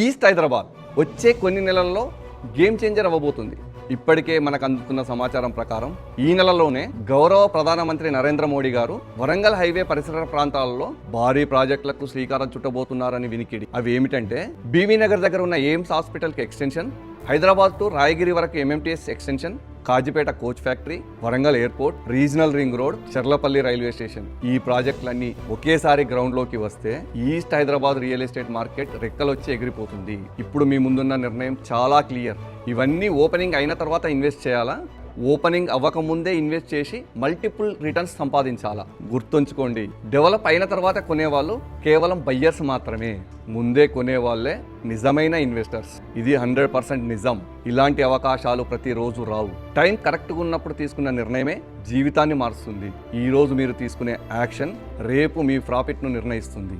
East Hyderabad వచ్చే కొన్ని నెలల్లో గేమ్ చేంజర్ అవ్వబోతుంది. ఇప్పటికే మనకు అందుతున్న సమాచారం ప్రకారం ఈ నెలలోనే గౌరవ ప్రధానమంత్రి నరేంద్ర మోడీ గారు వరంగల్ హైవే పరిసర ప్రాంతాలలో భారీ ప్రాజెక్టులకు శ్రీకారం చుట్టబోతున్నారని వినికిడి. అవి ఏమిటంటే బీవీ నగర్ దగ్గర ఉన్న ఎయిమ్స్ హాస్పిటల్కి ఎక్స్టెన్షన్, హైదరాబాద్ టు రాయగిరి వరకు MMTS extension, Kazipet coach factory, Warangal airport, regional ring road, Cherlapally railway station. ఈ ప్రాజెక్టులన్నీ ఒకేసారి గ్రౌండ్లోకి వస్తే east Hyderabad real estate market రెక్కలొచ్చి ఎగిరిపోతుంది. ఇప్పుడు మీ ముందున్న నిర్ణయం చాలా క్లియర్. ఇవన్నీ ఓపెనింగ్ అయిన తర్వాత ఇన్వెస్ట్ చేయాలా, ఓపెనింగ్ అవ్వకముందే ఇన్వెస్ట్ చేసి మల్టిపుల్ రిటర్న్స్ సంపాదించాలా? గుర్తుంచుకోండి, డెవలప్ అయిన తర్వాత కొనేవాళ్ళు కేవలం బయ్యర్స్ మాత్రమే. ముందే కొనేవాళ్ళే నిజమైన ఇన్వెస్టర్స్. ఇది 100% నిజం. ఇలాంటి అవకాశాలు ప్రతిరోజు రావు. టైం కరెక్ట్గా ఉన్నప్పుడు తీసుకున్న నిర్ణయమే జీవితాన్ని మారుస్తుంది. ఈరోజు మీరు తీసుకునే యాక్షన్ రేపు మీ ప్రాఫిట్ను నిర్ణయిస్తుంది.